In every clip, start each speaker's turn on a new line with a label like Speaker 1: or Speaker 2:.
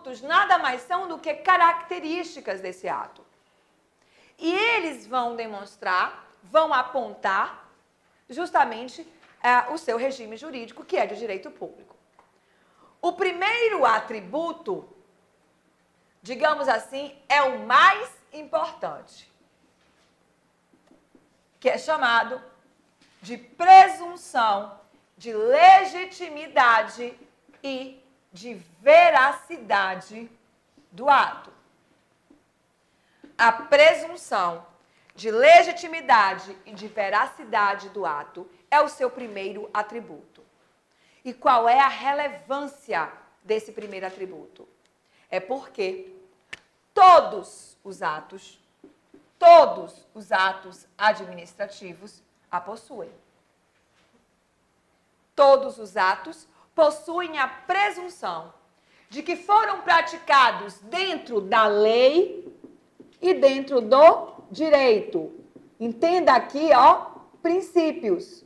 Speaker 1: atributos nada mais são do que características desse ato. E eles vão demonstrar, vão apontar justamente o seu regime jurídico, que é de direito público. O primeiro atributo, digamos assim, é o mais importante, que é chamado de presunção de legitimidade e de veracidade do ato. A presunção de legitimidade e de veracidade do ato é o seu primeiro atributo. E qual é a relevância desse primeiro atributo? É porque todos os atos administrativos a possuem. Todos os atos possuem a presunção de que foram praticados dentro da lei e dentro do direito. Entenda aqui, princípios.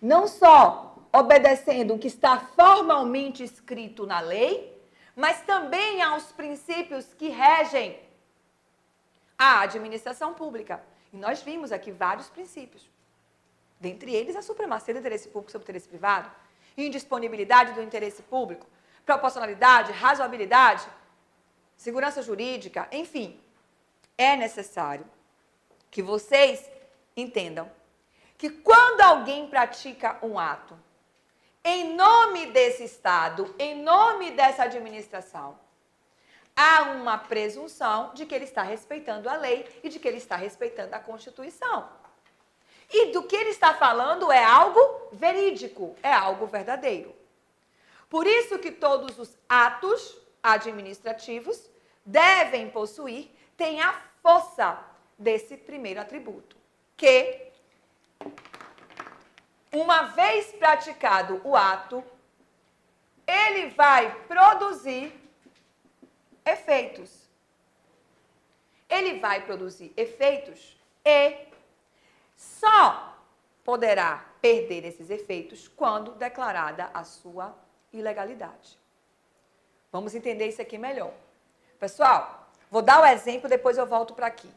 Speaker 1: Não só obedecendo o que está formalmente escrito na lei, mas também aos princípios que regem a administração pública. E nós vimos aqui vários princípios. Dentre eles, a supremacia do interesse público sobre o interesse privado, indisponibilidade do interesse público, proporcionalidade, razoabilidade, segurança jurídica, enfim. É necessário que vocês entendam que quando alguém pratica um ato em nome desse Estado, em nome dessa administração, há uma presunção de que ele está respeitando a lei e de que ele está respeitando a Constituição. E do que ele está falando é algo verídico, é algo verdadeiro. Por isso que todos os atos administrativos devem possuir, têm a força desse primeiro atributo, que, uma vez praticado o ato, ele vai produzir efeitos. Ele vai produzir efeitos e só poderá perder esses efeitos quando declarada a sua ilegalidade. Vamos entender isso aqui melhor. Pessoal, vou dar o exemplo, depois eu volto para aqui.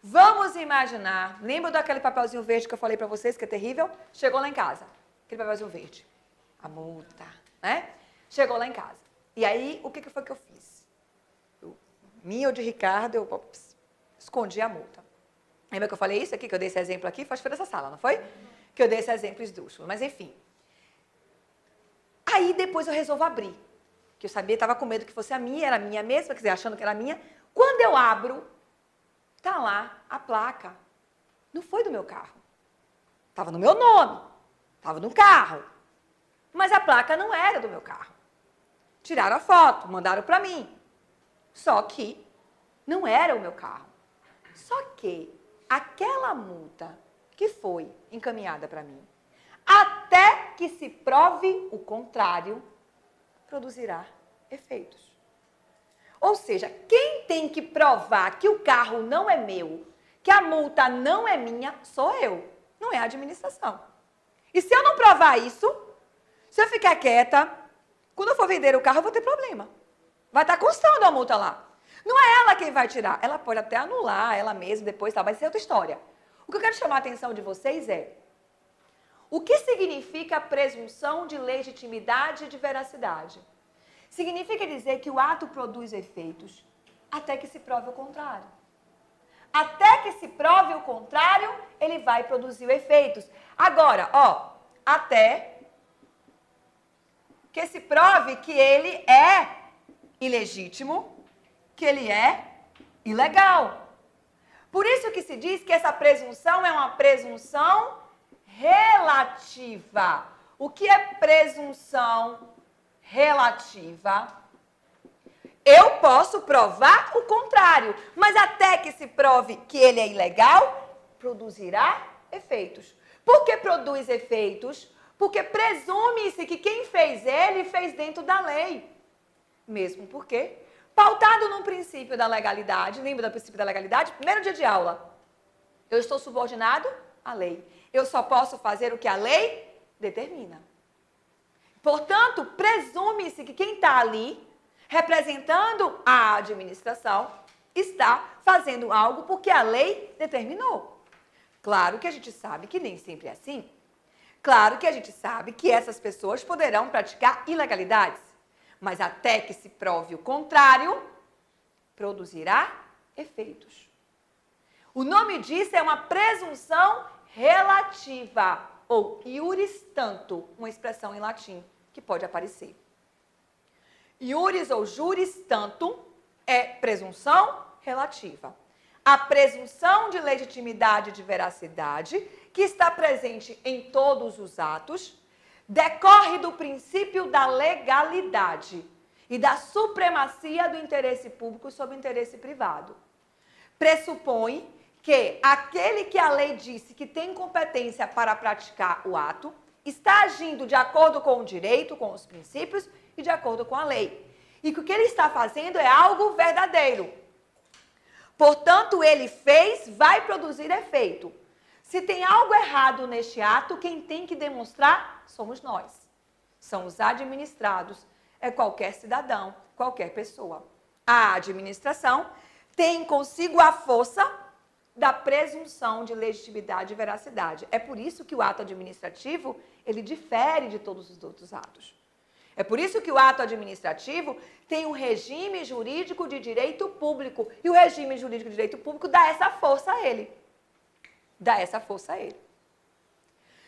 Speaker 1: Vamos imaginar, lembra daquele papelzinho verde que eu falei para vocês, que é terrível? Chegou lá em casa, aquele papelzinho verde, a multa, né? Chegou lá em casa. E aí, o que foi que eu fiz? Minha ou de Ricardo, eu escondi a multa. Lembra que eu falei isso aqui, que eu dei esse exemplo aqui? Foi dessa sala, não foi? Que eu dei esse exemplo esdrúxulo, mas enfim. Aí depois eu resolvo abrir, que eu sabia, estava com medo que fosse a minha, era minha mesma, quer dizer, achando que era minha. Quando eu abro, tá lá a placa. Não foi do meu carro. Estava no meu nome, estava no carro. Mas a placa não era do meu carro. Tiraram a foto, mandaram para mim. Só que não era o meu carro. Só que aquela multa que foi encaminhada para mim, até que se prove o contrário, produzirá efeitos. Ou seja, quem tem que provar que o carro não é meu, que a multa não é minha, sou eu, não é a administração. E se eu não provar isso, se eu ficar quieta, quando eu for vender o carro, eu vou ter problema. Vai estar constando a multa lá. Não é ela quem vai tirar. Ela pode até anular ela mesma depois, tá? Vai ser outra história. O que eu quero chamar a atenção de vocês é: o que significa presunção de legitimidade e de veracidade? Significa dizer que o ato produz efeitos até que se prove o contrário. Até que se prove o contrário, ele vai produzir efeitos. Agora, até que se prove que ele é ilegítimo, que ele é ilegal. Por isso que se diz que essa presunção é uma presunção relativa. O que é presunção relativa? Eu posso provar o contrário, mas até que se prove que ele é ilegal, produzirá efeitos. Por que produz efeitos? Porque presume-se que quem fez ele fez dentro da lei. Mesmo porque, pautado num princípio da legalidade, lembra do princípio da legalidade? Primeiro dia de aula. Eu estou subordinado à lei. Eu só posso fazer o que a lei determina. Portanto, presume-se que quem está ali representando a administração, está fazendo algo porque a lei determinou. Claro que a gente sabe que nem sempre é assim. Claro que a gente sabe que essas pessoas poderão praticar ilegalidades, mas até que se prove o contrário, produzirá efeitos. O nome disso é uma presunção relativa, ou iuris tanto, uma expressão em latim que pode aparecer. Iuris ou juris tantum é presunção relativa. A presunção de legitimidade e de veracidade, que está presente em todos os atos, decorre do princípio da legalidade e da supremacia do interesse público sobre o interesse privado. Pressupõe que aquele que a lei disse que tem competência para praticar o ato está agindo de acordo com o direito, com os princípios e de acordo com a lei. E que o que ele está fazendo é algo verdadeiro. Portanto, ele fez, vai produzir efeito. Se tem algo errado neste ato, quem tem que demonstrar somos nós. São os administrados, é qualquer cidadão, qualquer pessoa. A administração tem consigo a força da presunção de legitimidade e veracidade. É por isso que o ato administrativo, ele difere de todos os outros atos. É por isso que o ato administrativo tem um regime jurídico de direito público. E o regime jurídico de direito público dá essa força a ele. Dá essa força a ele.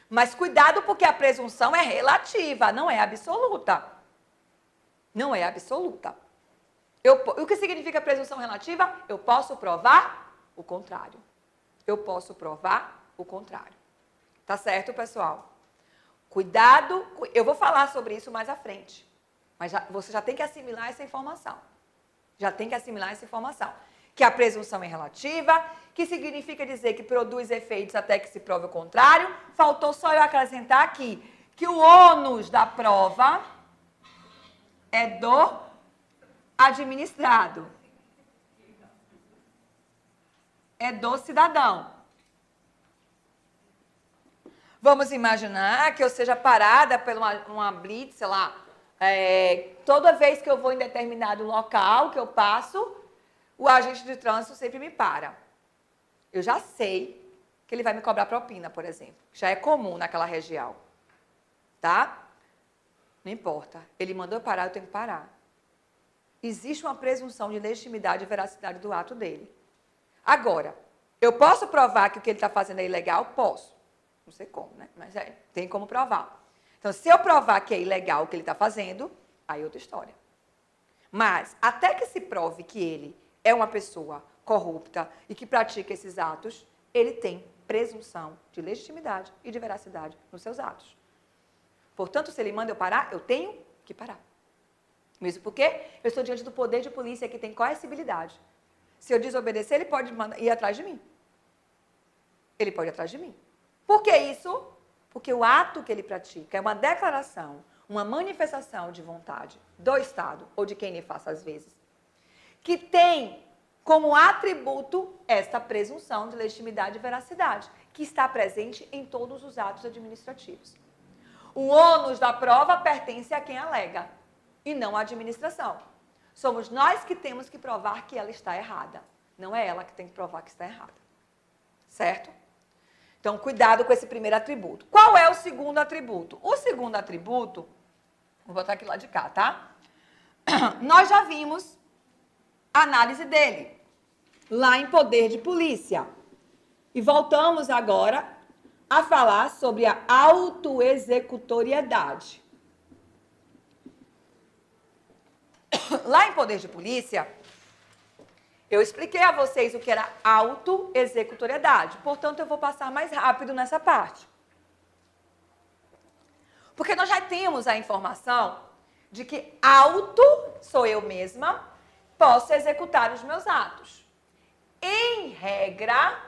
Speaker 1: Mas cuidado, porque a presunção é relativa, não é absoluta. Não é absoluta. O que significa presunção relativa? Eu posso provar o contrário. Eu posso provar o contrário. Tá certo, pessoal? Cuidado, eu vou falar sobre isso mais à frente. Mas você já tem que assimilar essa informação. Já tem que assimilar essa informação. Que a presunção é relativa, que significa dizer que produz efeitos até que se prove o contrário. Faltou só eu acrescentar aqui que o ônus da prova é do administrado. É do cidadão. Vamos imaginar que eu seja parada por uma blitz, sei lá, toda vez que eu vou em determinado local que eu passo, o agente de trânsito sempre me para. Eu já sei que ele vai me cobrar propina, por exemplo. Já é comum naquela região. Tá? Não importa. Ele mandou eu parar, eu tenho que parar. Existe uma presunção de legitimidade e veracidade do ato dele. Agora, eu posso provar que o que ele está fazendo é ilegal? Posso. Não sei como, né? Mas tem como provar. Então, se eu provar que é ilegal o que ele está fazendo, aí é outra história. Mas, até que se prove que ele é uma pessoa corrupta e que pratica esses atos, ele tem presunção de legitimidade e de veracidade nos seus atos. Portanto, se ele manda eu parar, eu tenho que parar. Mesmo porque eu estou diante do poder de polícia que tem coercibilidade. Se eu desobedecer, ele pode ir atrás de mim. Ele pode ir atrás de mim. Por que isso? Porque o ato que ele pratica é uma declaração, uma manifestação de vontade do Estado, ou de quem lhe faça às vezes, que tem como atributo esta presunção de legitimidade e veracidade, que está presente em todos os atos administrativos. O ônus da prova pertence a quem alega, e não à administração. Somos nós que temos que provar que ela está errada. Não é ela que tem que provar que está errada. Certo? Então, cuidado com esse primeiro atributo. Qual é o segundo atributo? O segundo atributo, vou botar aqui lá de cá, tá? Nós já vimos a análise dele, lá em Poder de Polícia. E voltamos agora a falar sobre a autoexecutoriedade. Lá em Poder de Polícia, eu expliquei a vocês o que era autoexecutoriedade. Portanto, eu vou passar mais rápido nessa parte. Porque nós já temos a informação de que auto, sou eu mesma, posso executar os meus atos. Em regra,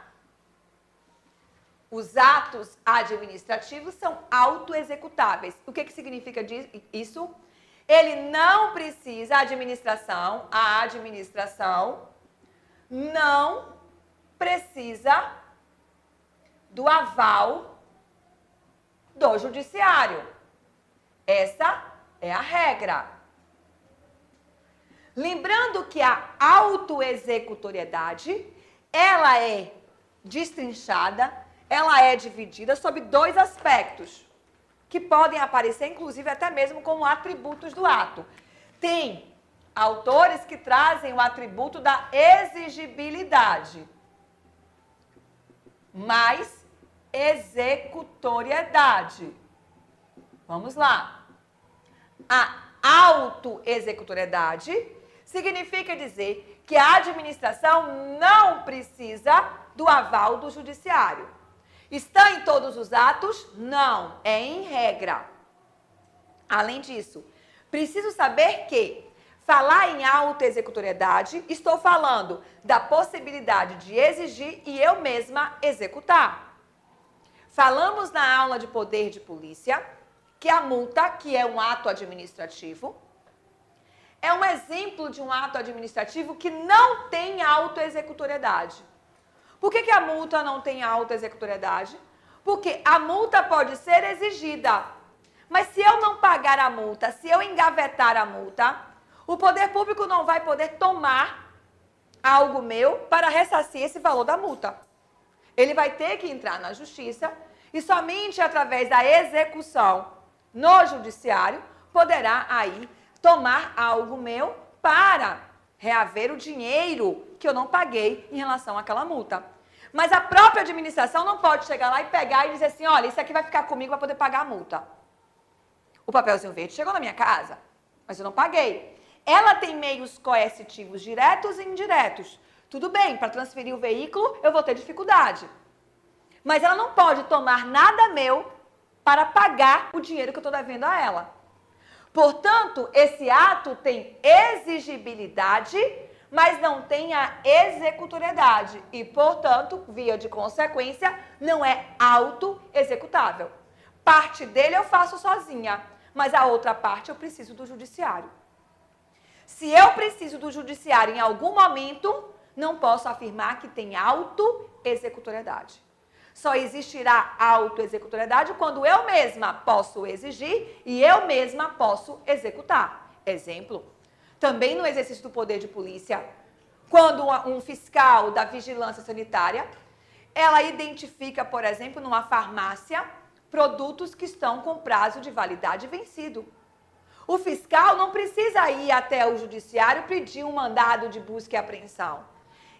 Speaker 1: os atos administrativos são autoexecutáveis. O que significa isso? Ele não precisa, a administração não precisa do aval do judiciário. Essa é a regra. Lembrando que a autoexecutoriedade, ela é destrinchada, ela é dividida sobre dois aspectos, que podem aparecer, inclusive, até mesmo como atributos do ato. Tem autores que trazem o atributo da exigibilidade, mais executoriedade. Vamos lá. A autoexecutoriedade significa dizer que a administração não precisa do aval do judiciário. Está em todos os atos? Não, é em regra. Além disso, preciso saber que falar em autoexecutoriedade, estou falando da possibilidade de exigir e eu mesma executar. Falamos na aula de poder de polícia que a multa, que é um ato administrativo, é um exemplo de um ato administrativo que não tem autoexecutoriedade. Por que a multa não tem autoexecutoriedade? Porque a multa pode ser exigida. Mas se eu não pagar a multa, se eu engavetar a multa, o poder público não vai poder tomar algo meu para ressarcir esse valor da multa. Ele vai ter que entrar na justiça e somente através da execução no judiciário poderá aí tomar algo meu para reaver o dinheiro que eu não paguei em relação àquela multa. Mas a própria administração não pode chegar lá e pegar e dizer assim, olha, isso aqui vai ficar comigo para poder pagar a multa. O papelzinho verde chegou na minha casa, mas eu não paguei. Ela tem meios coercitivos diretos e indiretos. Tudo bem, para transferir o veículo eu vou ter dificuldade. Mas ela não pode tomar nada meu para pagar o dinheiro que eu estou devendo a ela. Portanto, esse ato tem exigibilidade, mas não tem a executoriedade. E, portanto, via de consequência, não é auto-executável. Parte dele eu faço sozinha, mas a outra parte eu preciso do judiciário. Se eu preciso do judiciário em algum momento, não posso afirmar que tem auto-executoriedade. Só existirá auto-executoriedade quando eu mesma posso exigir e eu mesma posso executar. Exemplo, também no exercício do poder de polícia, quando um fiscal da vigilância sanitária, ela identifica, por exemplo, numa farmácia, produtos que estão com prazo de validade vencido. O fiscal não precisa ir até o judiciário pedir um mandado de busca e apreensão.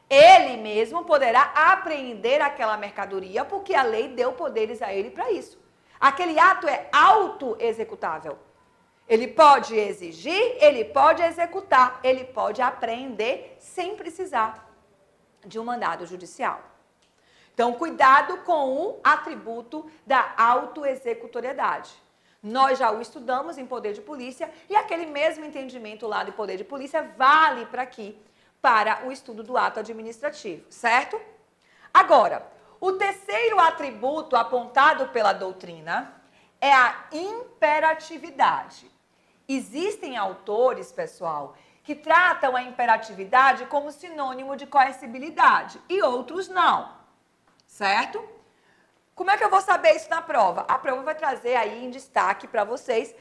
Speaker 1: Ele mesmo poderá apreender aquela mercadoria porque a lei deu poderes a ele para isso. Aquele ato é auto-executável. Ele pode exigir, ele pode executar, ele pode apreender sem precisar de um mandado judicial. Então, cuidado com o atributo da auto-executoriedade. Nós já o estudamos em poder de polícia e aquele mesmo entendimento lá de poder de polícia vale para aqui, para o estudo do ato administrativo, certo? Agora, o terceiro atributo apontado pela doutrina é a imperatividade. Existem autores, pessoal, que tratam a imperatividade como sinônimo de coercibilidade e outros não, certo? Como é que eu vou saber isso na prova? A prova vai trazer aí em destaque para vocês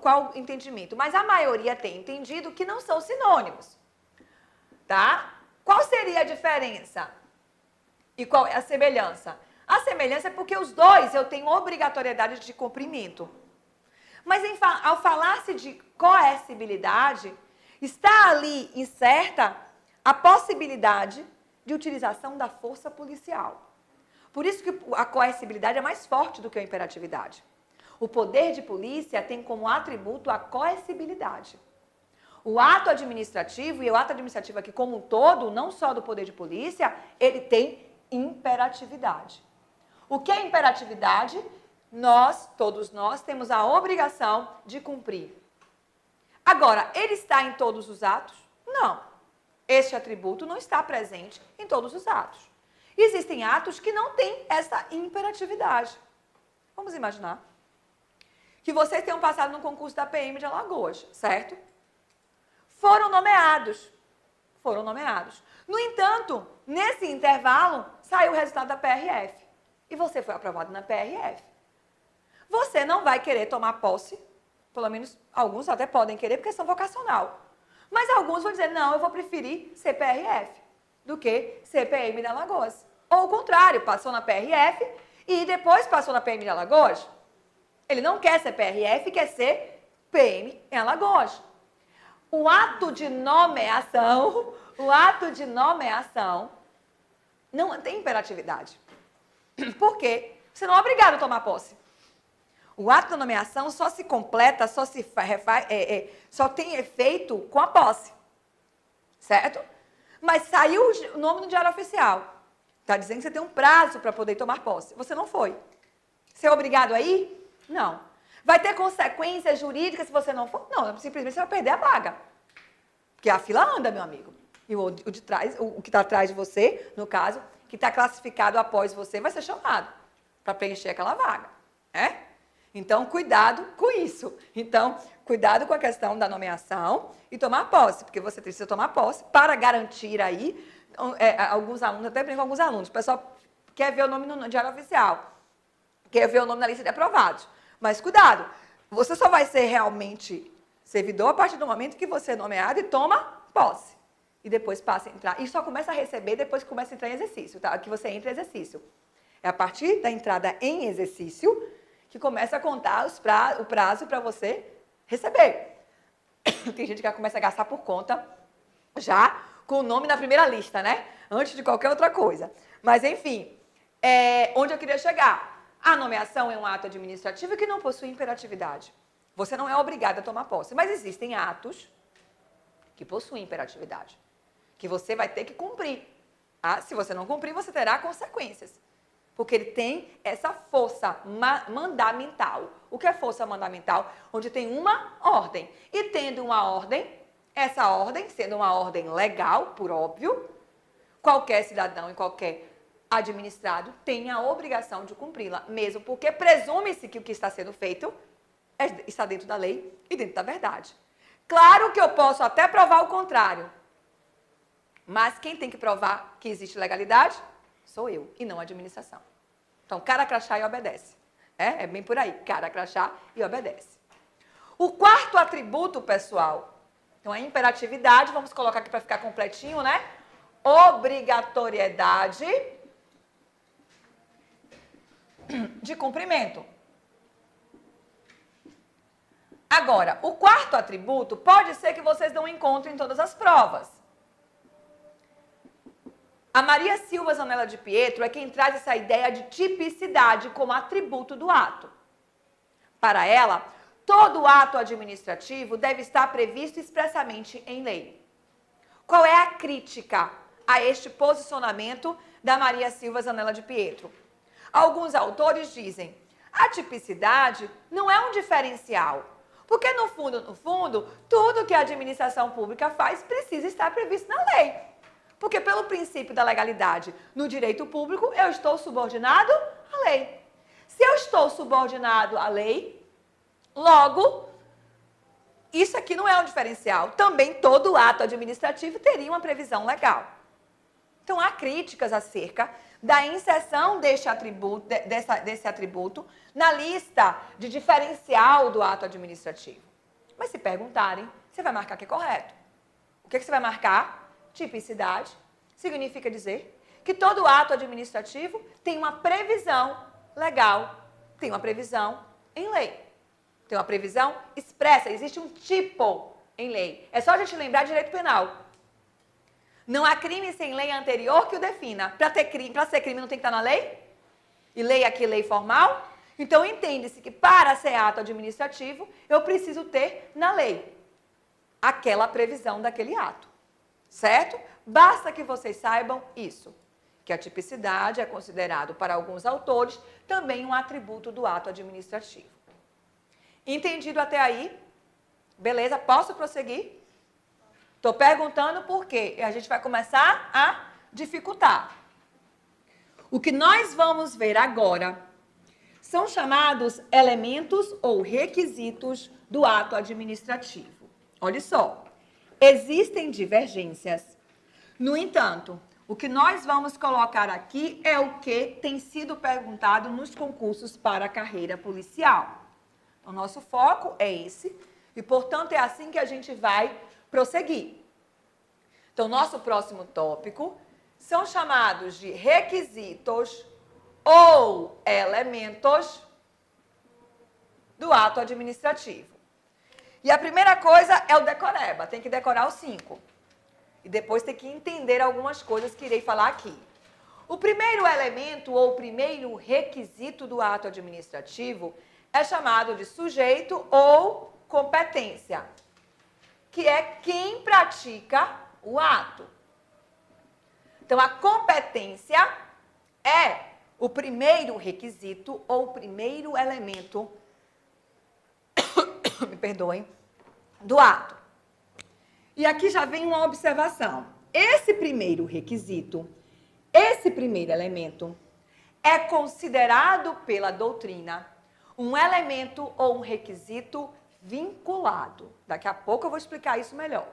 Speaker 1: qual o entendimento. Mas a maioria tem entendido que não são sinônimos, tá? Qual seria a diferença? E qual é a semelhança? A semelhança é porque os dois eu tenho obrigatoriedade de cumprimento. Mas ao falar-se de coercibilidade, está ali incerta a possibilidade de utilização da força policial. Por isso que a coercibilidade é mais forte do que a imperatividade. O poder de polícia tem como atributo a coercibilidade. O ato administrativo, e o ato administrativo aqui como um todo, não só do poder de polícia, ele tem imperatividade. O que é imperatividade? Todos nós, temos a obrigação de cumprir. Agora, ele está em todos os atos? Não. Este atributo não está presente em todos os atos. Existem atos que não têm essa imperatividade. Vamos imaginar que vocês tenham passado no concurso da PM de Alagoas, certo? Foram nomeados. No entanto, nesse intervalo, saiu o resultado da PRF. E você foi aprovado na PRF. Você não vai querer tomar posse, pelo menos alguns até podem querer, porque são vocacional. Mas alguns vão dizer, não, eu vou preferir CPRF do que CPM de Alagoas. Ou o contrário, passou na PRF e depois passou na PM de Alagoas. Ele não quer ser PRF, quer ser PM em Alagoas. O ato de nomeação não tem imperatividade. Por quê? Você não é obrigado a tomar posse. O ato da nomeação só se completa, só tem efeito com a posse. Certo? Mas saiu o nome no Diário Oficial. Está dizendo que você tem um prazo para poder tomar posse. Você não foi. Você é obrigado a ir? Não. Vai ter consequências jurídicas se você não for? Não, simplesmente você vai perder a vaga. Porque a fila anda, meu amigo. E o de trás, o que está atrás de você, no caso, que está classificado após você, vai ser chamado para preencher aquela vaga. Então, cuidado com isso. Então, cuidado com a questão da nomeação e tomar posse, porque você precisa tomar posse para garantir aí, alguns alunos, até brinco com alguns alunos, o pessoal quer ver o nome no Diário Oficial, quer ver o nome na lista de aprovados. Mas cuidado, você só vai ser realmente servidor a partir do momento que você é nomeado e toma posse. E depois passa a entrar. E só começa a receber depois que começa a entrar em exercício, tá? Que você entra em exercício. É a partir da entrada em exercício que começa a contar o prazo para você receber. Tem gente que já começa a gastar por conta já com o nome na primeira lista, né? Antes de qualquer outra coisa. Mas, enfim, onde eu queria chegar? A nomeação é um ato administrativo que não possui imperatividade. Você não é obrigado a tomar posse. Mas existem atos que possuem imperatividade, que você vai ter que cumprir. Se você não cumprir, você terá consequências. Porque ele tem essa força mandamental. O que é força mandamental? Onde tem uma ordem. E tendo uma ordem, essa ordem, sendo uma ordem legal, por óbvio, qualquer cidadão e qualquer administrado tem a obrigação de cumpri-la, mesmo porque presume-se que o que está sendo feito está dentro da lei e dentro da verdade. Claro que eu posso até provar o contrário, mas quem tem que provar que existe legalidade sou eu e não a administração. Então, cara crachá e obedece. É bem por aí, cara crachá e obedece. O quarto atributo, pessoal, então a imperatividade, vamos colocar aqui para ficar completinho, né? Obrigatoriedade de cumprimento. Agora, o quarto atributo pode ser que vocês não encontrem em todas as provas. A Maria Silva Zanella de Pietro é quem traz essa ideia de tipicidade como atributo do ato. Para ela, todo ato administrativo deve estar previsto expressamente em lei. Qual é a crítica a este posicionamento da Maria Silva Zanella de Pietro? Alguns autores dizem, a tipicidade não é um diferencial, porque no fundo, tudo que a administração pública faz precisa estar previsto na lei. Porque pelo princípio da legalidade no direito público, eu estou subordinado à lei. Se eu estou subordinado à lei, logo, isso aqui não é um diferencial. Também todo ato administrativo teria uma previsão legal. Então, há críticas acerca da inserção desse atributo na lista de diferencial do ato administrativo. Mas se perguntarem, você vai marcar que é correto. O que você vai marcar? Tipicidade significa dizer que todo ato administrativo tem uma previsão legal, tem uma previsão em lei. Tem uma previsão expressa, existe um tipo em lei. É só a gente lembrar de direito penal. Não há crime sem lei anterior que o defina. Para ser crime não tem que estar na lei? E lei aqui, lei formal? Então, entende-se que para ser ato administrativo, eu preciso ter na lei aquela previsão daquele ato. Certo? Basta que vocês saibam isso, que a tipicidade é considerado para alguns autores também um atributo do ato administrativo. Entendido até aí? Beleza? Posso prosseguir? Estou perguntando por quê. E a gente vai começar a dificultar. O que nós vamos ver agora são chamados elementos ou requisitos do ato administrativo. Olha só. Existem divergências. No entanto, o que nós vamos colocar aqui é o que tem sido perguntado nos concursos para a carreira policial. O nosso foco é esse e, portanto, é assim que a gente vai prosseguir. Então, nosso próximo tópico são chamados de requisitos ou elementos do ato administrativo. E a primeira coisa é o decoreba, tem que decorar os 5. E depois tem que entender algumas coisas que irei falar aqui. O primeiro elemento ou primeiro requisito do ato administrativo é chamado de sujeito ou competência, que é quem pratica o ato. Então, a competência é o primeiro requisito ou o primeiro elemento, me perdoem, do ato. E aqui já vem uma observação. Esse primeiro requisito, esse primeiro elemento, é considerado pela doutrina um elemento ou um requisito vinculado. Daqui a pouco eu vou explicar isso melhor.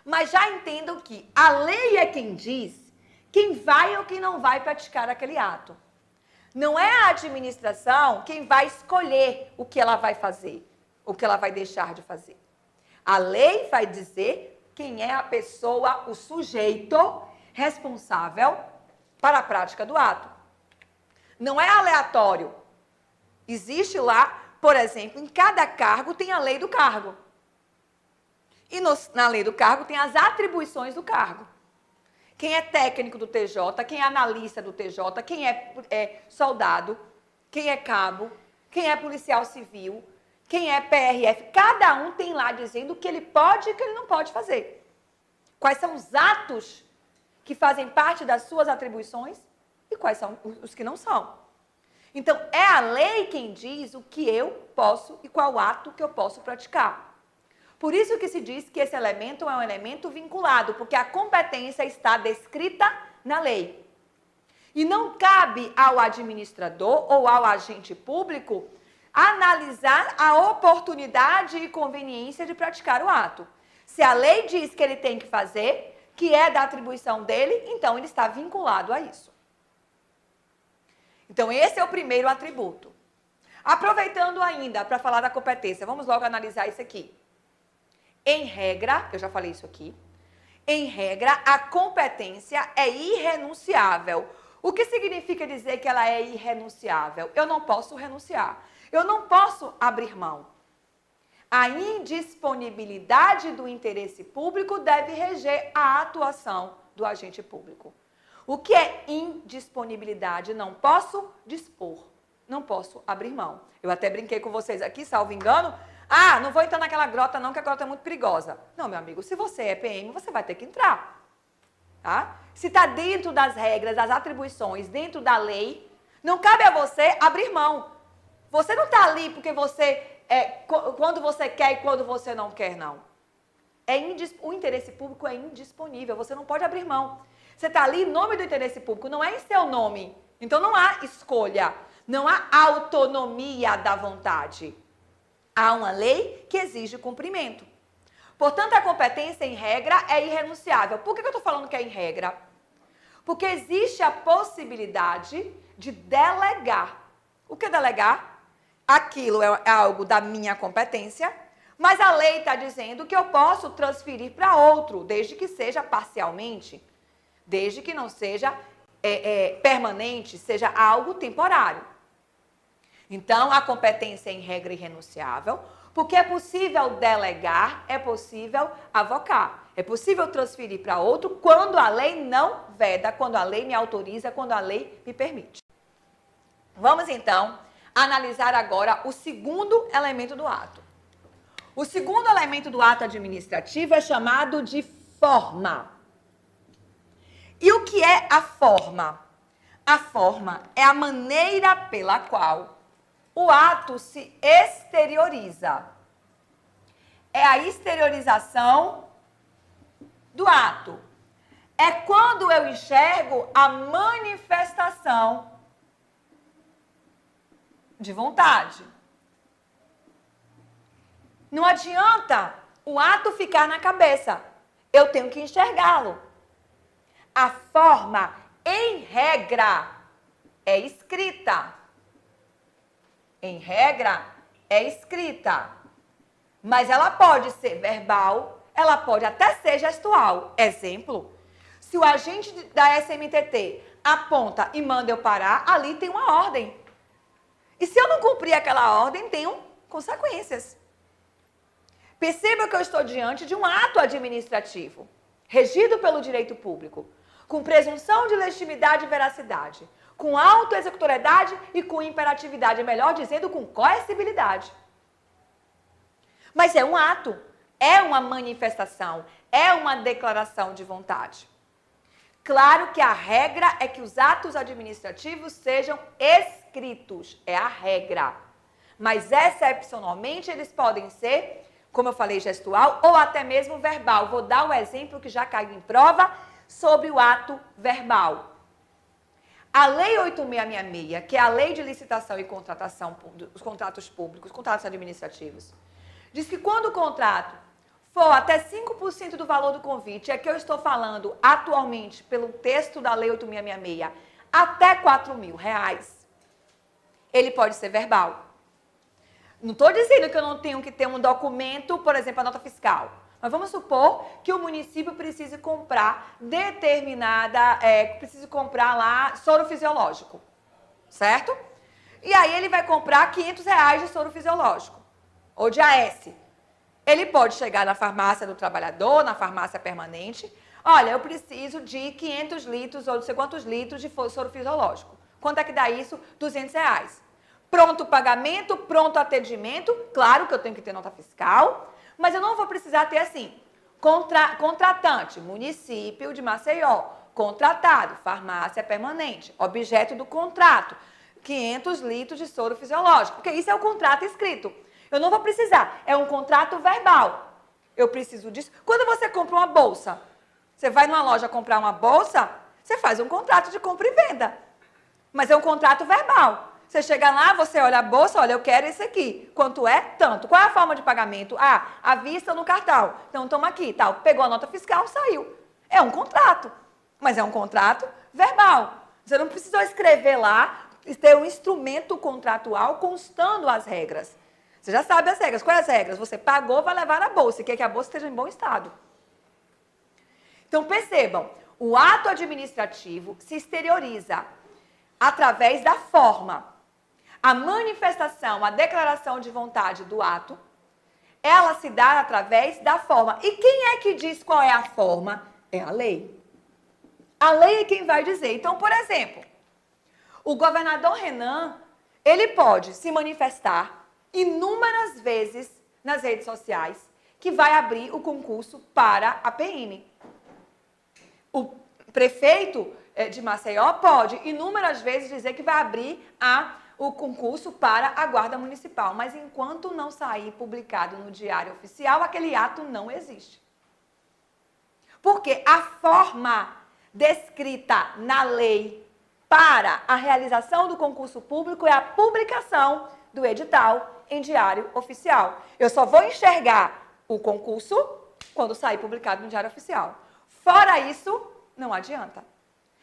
Speaker 1: Mas já entendam que a lei é quem diz quem vai ou quem não vai praticar aquele ato. Não é a administração quem vai escolher o que ela vai fazer, o que ela vai deixar de fazer. A lei vai dizer quem é a pessoa, o sujeito responsável para a prática do ato. Não é aleatório. Existe lá, por exemplo, em cada cargo tem a lei do cargo. E na lei do cargo tem as atribuições do cargo. Quem é técnico do TJ, quem é analista do TJ, quem é soldado, quem é cabo, quem é policial civil, quem é PRF. Cada um tem lá dizendo o que ele pode e o que ele não pode fazer. Quais são os atos que fazem parte das suas atribuições e quais são os que não são. Então, é a lei quem diz o que eu posso e qual ato que eu posso praticar. Por isso que se diz que esse elemento é um elemento vinculado, porque a competência está descrita na lei. E não cabe ao administrador ou ao agente público analisar a oportunidade e conveniência de praticar o ato. Se a lei diz que ele tem que fazer, que é da atribuição dele, então ele está vinculado a isso. Então, esse é o primeiro atributo. Aproveitando ainda para falar da competência, vamos logo analisar isso aqui. Em regra, eu já falei isso aqui, em regra, a competência é irrenunciável. O que significa dizer que ela é irrenunciável? Eu não posso renunciar. Eu não posso abrir mão. A indisponibilidade do interesse público deve reger a atuação do agente público. O que é indisponibilidade? Não posso dispor, não posso abrir mão. Eu até brinquei com vocês aqui, salvo engano. Ah, não vou entrar naquela grota não, que a grota é muito perigosa. Não, meu amigo, se você é PM, você vai ter que entrar. Tá? Se está dentro das regras, das atribuições, dentro da lei, não cabe a você abrir mão. Você não está ali porque quando você quer e quando você não quer, não. O interesse público é indisponível, você não pode abrir mão. Você está ali em nome do interesse público, não é em seu nome. Então não há escolha, não há autonomia da vontade. Há uma lei que exige cumprimento. Portanto, a competência em regra é irrenunciável. Por que eu estou falando que é em regra? Porque existe a possibilidade de delegar. O que é delegar? Aquilo é algo da minha competência, mas a lei está dizendo que eu posso transferir para outro, desde que seja parcialmente, desde que não seja permanente, seja algo temporário. Então, a competência é em regra irrenunciável, porque é possível delegar, é possível avocar, é possível transferir para outro quando a lei não veda, quando a lei me autoriza, quando a lei me permite. Vamos, então, analisar agora o segundo elemento do ato. O segundo elemento do ato administrativo é chamado de forma. E o que é a forma? A forma é a maneira pela qual o ato se exterioriza. É a exteriorização do ato. É quando eu enxergo a manifestação de vontade. Não adianta o ato ficar na cabeça. Eu tenho que enxergá-lo. A forma, em regra, é escrita. Em regra, é escrita. Mas ela pode ser verbal ela pode até ser gestual. Exemplo, se o agente da SMTT aponta e manda eu parar, ali tem uma ordem. E se eu não cumprir aquela ordem, tem consequências. Perceba que eu estou diante de um ato administrativo, regido pelo direito público, com presunção de legitimidade e veracidade, com autoexecutoriedade e com imperatividade, melhor dizendo, com coercibilidade. Mas é um ato, é uma manifestação, é uma declaração de vontade. Claro que a regra é que os atos administrativos sejam escritos, é a regra. Mas, excepcionalmente, eles podem ser, como eu falei, gestual ou até mesmo verbal. Vou dar um exemplo que já caiu em prova sobre o ato verbal. A Lei 8666, que é a Lei de Licitação e Contratação dos Contratos Públicos, contratos administrativos, diz que quando o contrato for até 5% do valor do convite, é que eu estou falando atualmente, pelo texto da Lei 8666, até R$4.000, ele pode ser verbal. Não estou dizendo que eu não tenho que ter um documento, por exemplo, a nota fiscal. Mas vamos supor que o município precise comprar precise comprar lá soro fisiológico, certo? E aí ele vai comprar R$500 de soro fisiológico, ou de AS. Ele pode chegar na farmácia do trabalhador, na farmácia permanente, olha, eu preciso de 500 litros ou não sei quantos litros de soro fisiológico. Quanto é que dá isso? R$200. Pronto pagamento, pronto atendimento, claro que eu tenho que ter nota fiscal, mas eu não vou precisar ter assim, contratante, município de Maceió, contratado, farmácia permanente, objeto do contrato, 500 litros de soro fisiológico, porque isso é o contrato escrito. Eu não vou precisar, é um contrato verbal. Eu preciso disso. Quando você compra uma bolsa, você vai numa loja comprar uma bolsa, você faz um contrato de compra e venda, mas é um contrato verbal. Você chega lá, você olha a bolsa, olha, eu quero esse aqui. Quanto é? Tanto. Qual é a forma de pagamento? Ah, à vista no cartão. Então, toma aqui, tal. Pegou a nota fiscal, saiu. É um contrato, mas é um contrato verbal. Você não precisou escrever lá, ter um instrumento contratual constando as regras. Você já sabe as regras. Quais as regras? Você pagou, vai levar na bolsa e quer que a bolsa esteja em bom estado. Então, percebam, o ato administrativo se exterioriza através da forma. A manifestação, a declaração de vontade do ato, ela se dá através da forma. E quem é que diz qual é a forma? É a lei. A lei é quem vai dizer. Então, por exemplo, o governador Renan, ele pode se manifestar inúmeras vezes nas redes sociais que vai abrir o concurso para a PM. O prefeito de Maceió pode inúmeras vezes dizer que vai abrir o concurso para a Guarda Municipal, mas enquanto não sair publicado no Diário Oficial, aquele ato não existe. Porque a forma descrita na lei para a realização do concurso público é a publicação do edital em Diário Oficial. Eu só vou enxergar o concurso quando sair publicado no Diário Oficial. Fora isso, não adianta.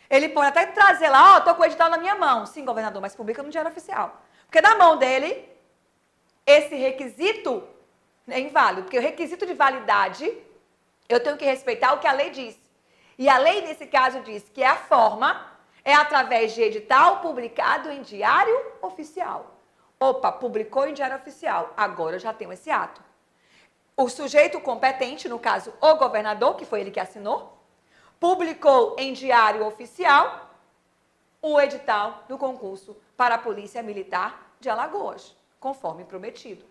Speaker 1: Ele pode até trazer lá, estou com o edital na minha mão. Sim, governador, mas publica no Diário Oficial. Porque na mão dele, esse requisito é inválido. Porque o requisito de validade, eu tenho que respeitar o que a lei diz. E a lei, nesse caso, diz que a forma é através de edital publicado em Diário Oficial. Opa, publicou em Diário Oficial. Agora eu já tenho esse ato. O sujeito competente, no caso, o governador, que foi ele que assinou, publicou em Diário Oficial o edital do concurso para a Polícia Militar de Alagoas, conforme prometido.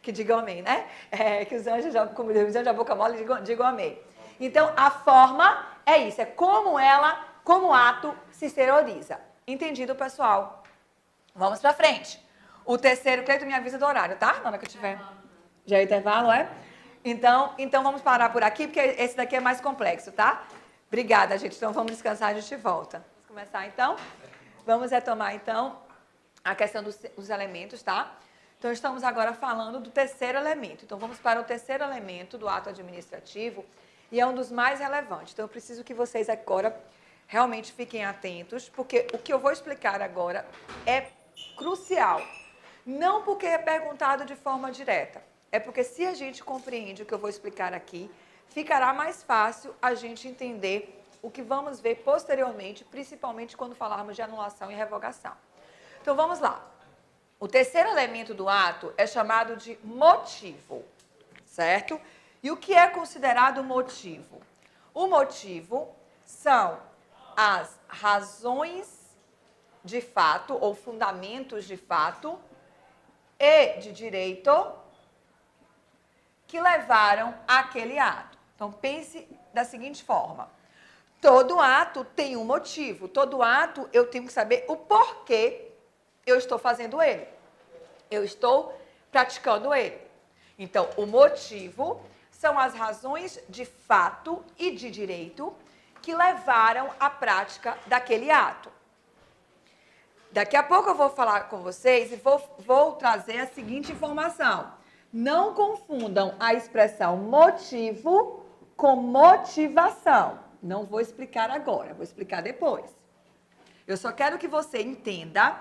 Speaker 1: Que digam amém, né? Que os anjos, como os anjos da boca mole, digam amém. Então, a forma é isso, é como o ato se exterioriza. Entendido, pessoal? Vamos para frente. O terceiro, Cleito, me avisa do horário, tá? Na hora que eu tiver. Já é intervalo, é? Então vamos parar por aqui, porque esse daqui é mais complexo, tá? Obrigada, gente. Então, vamos descansar e a gente volta. Vamos começar, então? Vamos retomar, então, a questão dos elementos, tá? Então, estamos agora falando do terceiro elemento. Então, vamos para o terceiro elemento do ato administrativo, e é um dos mais relevantes. Então, eu preciso que vocês agora realmente fiquem atentos, porque o que eu vou explicar agora é crucial. Não porque é perguntado de forma direta, É porque se a gente compreende o que eu vou explicar aqui, ficará mais fácil a gente entender o que vamos ver posteriormente, principalmente quando falarmos de anulação e revogação. Então, vamos lá. O terceiro elemento do ato é chamado de motivo, certo? E o que é considerado motivo? O motivo são as razões de fato ou fundamentos de fato e de direito que levaram àquele ato. Então, pense da seguinte forma. Todo ato tem um motivo. Todo ato eu tenho que saber o porquê eu estou fazendo ele. Eu estou praticando ele. Então, o motivo são as razões de fato e de direito que levaram à prática daquele ato. Daqui a pouco eu vou falar com vocês e vou trazer a seguinte informação. Não confundam a expressão motivo com motivação. Não vou explicar agora, vou explicar depois. Eu só quero que você entenda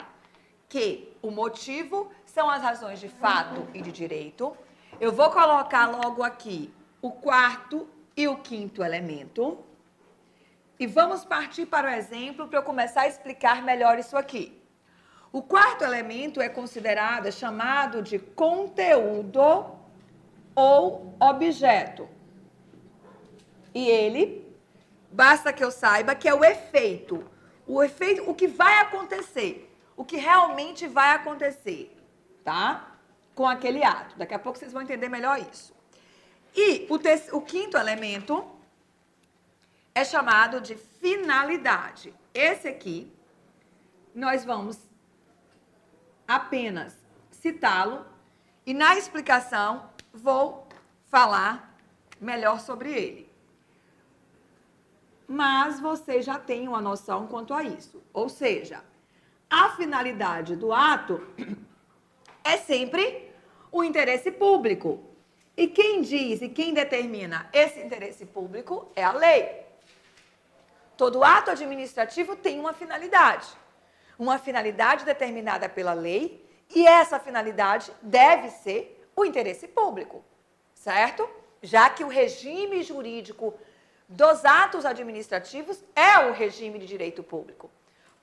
Speaker 1: que o motivo são as razões de fato e de direito. Eu vou colocar logo aqui o quarto e o quinto elemento. E vamos partir para o exemplo para eu começar a explicar melhor isso aqui. O quarto elemento é considerado, é chamado de conteúdo ou objeto. E ele, basta que eu saiba que é o efeito. O efeito, o que vai acontecer, o que realmente vai acontecer, tá? Com aquele ato. Daqui a pouco vocês vão entender melhor isso. E o quinto elemento é chamado de finalidade. Esse aqui, nós vamos apenas citá-lo e na explicação vou falar melhor sobre ele. Mas você já tem uma noção quanto a isso. Ou seja, a finalidade do ato é sempre o interesse público. E quem diz e quem determina esse interesse público é a lei. Todo ato administrativo tem uma finalidade determinada pela lei, e essa finalidade deve ser o interesse público, certo? Já que o regime jurídico dos atos administrativos é o regime de direito público.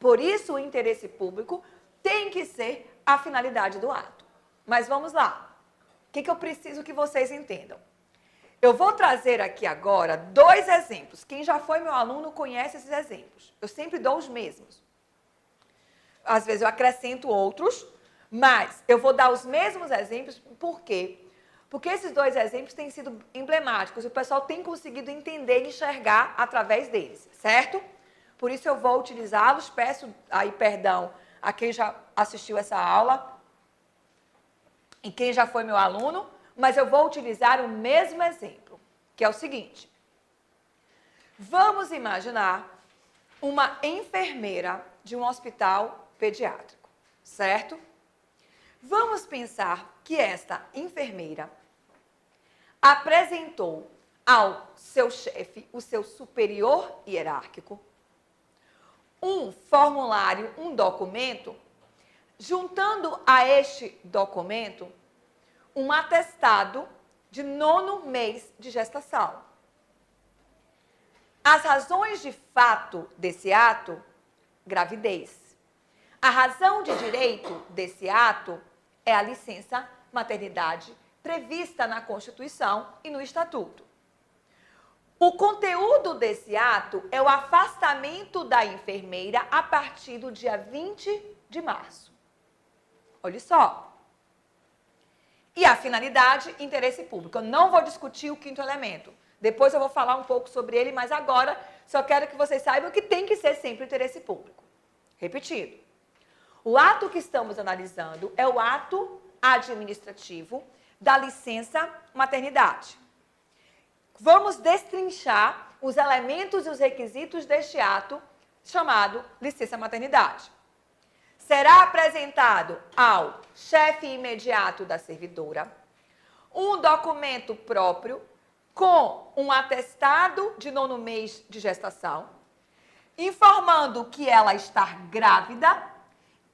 Speaker 1: Por isso, o interesse público tem que ser a finalidade do ato. Mas vamos lá. O que eu preciso que vocês entendam? Eu vou trazer aqui agora 2 exemplos. Quem já foi meu aluno conhece esses exemplos. Eu sempre dou os mesmos. Às vezes eu acrescento outros, mas eu vou dar os mesmos exemplos. Por quê? Porque esses 2 exemplos têm sido emblemáticos e o pessoal tem conseguido entender e enxergar através deles, certo? Por isso eu vou utilizá-los. Peço aí perdão a quem já assistiu essa aula e quem já foi meu aluno, mas eu vou utilizar o mesmo exemplo, que é o seguinte. Vamos imaginar uma enfermeira de um hospital pediátrico, certo? Vamos pensar que esta enfermeira apresentou ao seu chefe, o seu superior hierárquico, um formulário, um documento, juntando a este documento um atestado de 9º mês de gestação. As razões de fato desse ato, gravidez. A razão de direito desse ato é a licença maternidade prevista na Constituição e no Estatuto. O conteúdo desse ato é o afastamento da enfermeira a partir do dia 20 de março. Olha só. E a finalidade, interesse público. Eu não vou discutir o 5º elemento. Depois eu vou falar um pouco sobre ele, mas agora só quero que vocês saibam que tem que ser sempre o interesse público. Repetido. O ato que estamos analisando é o ato administrativo da licença maternidade. Vamos destrinchar os elementos e os requisitos deste ato chamado licença maternidade. Será apresentado ao chefe imediato da servidora um documento próprio com um atestado de 9º mês de gestação, informando que ela está grávida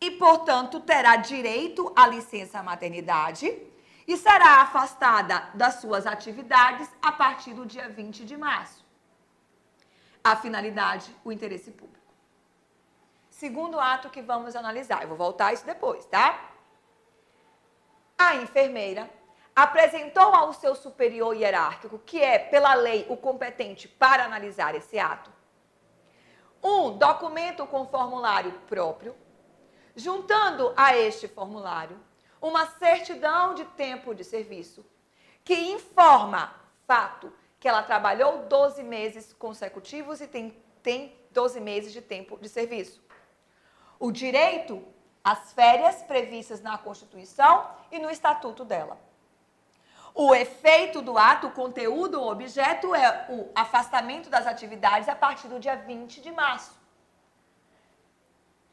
Speaker 1: e, portanto, terá direito à licença maternidade e será afastada das suas atividades a partir do dia 20 de março. A finalidade, o interesse público. Segundo ato que vamos analisar. Eu vou voltar a isso depois, tá? A enfermeira apresentou ao seu superior hierárquico, que é, pela lei, o competente para analisar esse ato, um documento com formulário próprio, juntando a este formulário uma certidão de tempo de serviço, que informa fato que ela trabalhou 12 meses consecutivos e tem 12 meses de tempo de serviço. O direito às férias previstas na Constituição e no Estatuto dela. O efeito do ato, o conteúdo, o objeto é o afastamento das atividades a partir do dia 20 de março.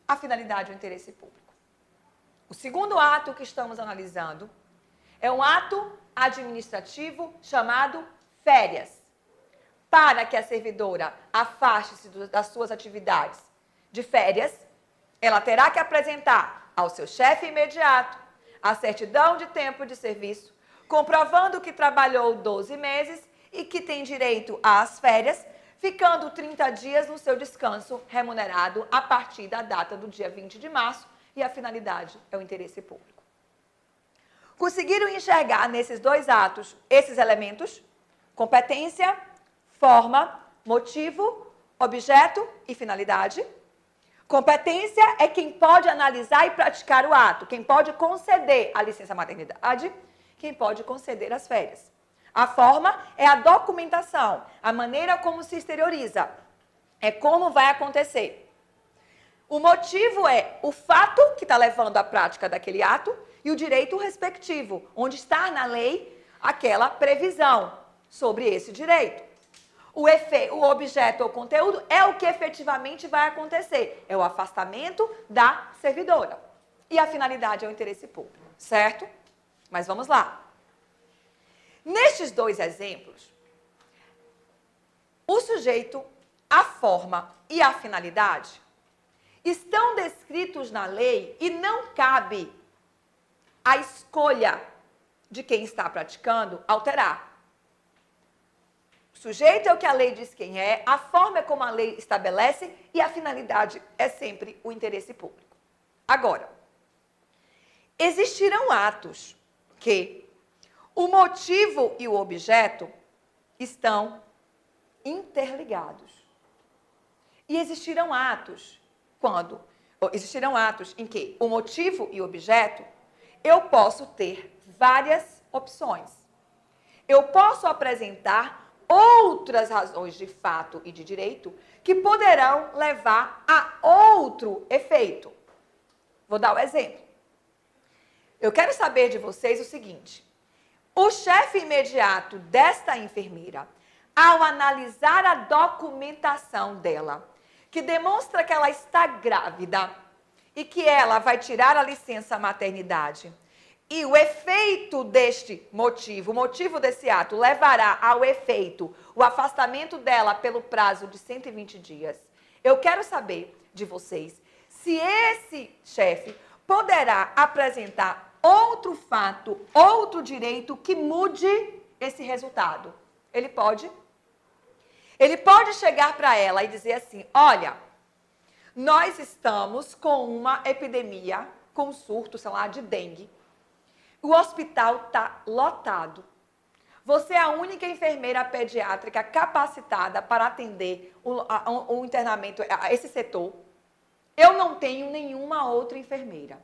Speaker 1: A finalidade, o interesse público. O segundo ato que estamos analisando é um ato administrativo chamado férias. Para que a servidora afaste-se das suas atividades de férias, ela terá que apresentar ao seu chefe imediato a certidão de tempo de serviço, comprovando que trabalhou 12 meses e que tem direito às férias, ficando 30 dias no seu descanso remunerado a partir da data do dia 20 de março, e a finalidade é o interesse público. Conseguiram enxergar nesses dois atos esses elementos? Competência, forma, motivo, objeto e finalidade. Competência é quem pode analisar e praticar o ato, quem pode conceder a licença maternidade, quem pode conceder as férias. A forma é a documentação, a maneira como se exterioriza, é como vai acontecer. O motivo é o fato que está levando à prática daquele ato e o direito respectivo, onde está na lei aquela previsão sobre esse direito. O objeto ou conteúdo é o que efetivamente vai acontecer, é o afastamento da servidora. E a finalidade é o interesse público, certo? Mas vamos lá. Nestes dois exemplos, o sujeito, a forma e a finalidade estão descritos na lei e não cabe a escolha de quem está praticando alterar. O sujeito é o que a lei diz quem é, a forma é como a lei estabelece e a finalidade é sempre o interesse público. Agora, existirão atos que o motivo e o objeto estão interligados. E existirão atos em que o motivo e o objeto, eu posso ter várias opções. Eu posso apresentar outras razões de fato e de direito que poderão levar a outro efeito. Vou dar um exemplo. Eu quero saber de vocês o seguinte: o chefe imediato desta enfermeira, ao analisar a documentação dela, que demonstra que ela está grávida e que ela vai tirar a licença maternidade, e o efeito deste motivo, o motivo desse ato, levará ao efeito o afastamento dela pelo prazo de 120 dias. Eu quero saber de vocês se esse chefe poderá apresentar outro fato, outro direito que mude esse resultado. Ele pode? Ele pode chegar para ela e dizer assim: olha, nós estamos com uma epidemia, com um surto, sei lá, de dengue. O hospital está lotado. Você é a única enfermeira pediátrica capacitada para atender o internamento, esse setor. Eu não tenho nenhuma outra enfermeira.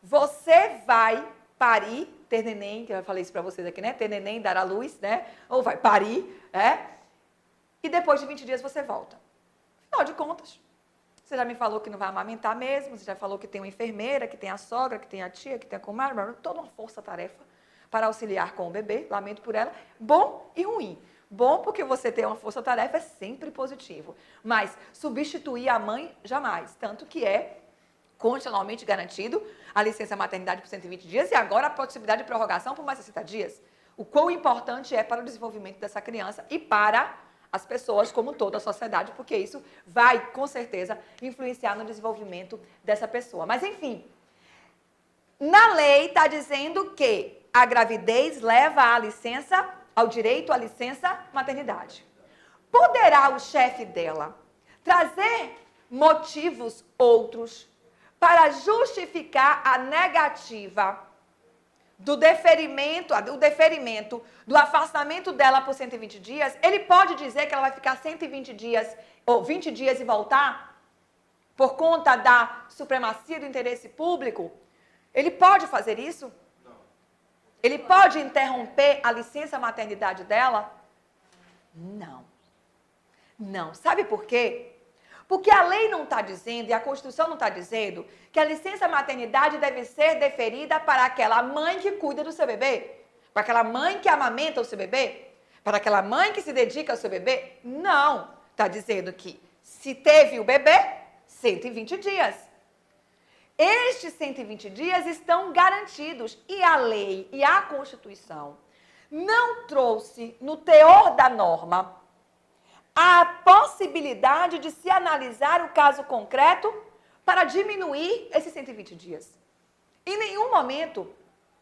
Speaker 1: Você vai parir, ter neném, que eu falei isso para vocês aqui, né? Ter neném, dar à luz, né? Ou vai parir, e depois de 20 dias você volta. Afinal de contas, você já me falou que não vai amamentar mesmo, você já falou que tem uma enfermeira, que tem a sogra, que tem a tia, que tem a comadre, toda uma força-tarefa para auxiliar com o bebê, lamento por ela, bom e ruim. Bom porque você ter uma força-tarefa é sempre positivo, mas substituir a mãe jamais, tanto que é constitucionalmente garantido a licença maternidade por 120 dias e agora a possibilidade de prorrogação por mais 60 dias. O quão importante é para o desenvolvimento dessa criança e para as pessoas como toda a sociedade, porque isso vai, com certeza, influenciar no desenvolvimento dessa pessoa. Mas, enfim, Na lei está dizendo que a gravidez leva à licença, ao direito à licença maternidade. Poderá o chefe dela trazer motivos outros para justificar a negativa do deferimento do afastamento dela por 120 dias? Ele pode dizer que ela vai ficar 120 dias ou 20 dias e voltar por conta da supremacia do interesse público? Ele pode fazer isso? Não. Ele pode interromper a licença maternidade dela? Não. Não. Sabe por quê? Porque a lei não está dizendo, e a Constituição não está dizendo, que a licença maternidade deve ser deferida para aquela mãe que cuida do seu bebê, para aquela mãe que amamenta o seu bebê, para aquela mãe que se dedica ao seu bebê. Não. Está dizendo que se teve o bebê, 120 dias. Estes 120 dias estão garantidos e a lei e a Constituição não trouxe no teor da norma a possibilidade de se analisar o caso concreto para diminuir esses 120 dias. Em nenhum momento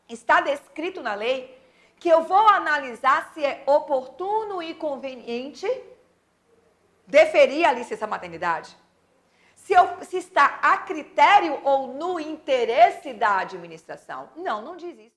Speaker 1: está descrito na lei que eu vou analisar se é oportuno e conveniente deferir a licença maternidade. Se está a critério ou no interesse da administração. Não diz isso.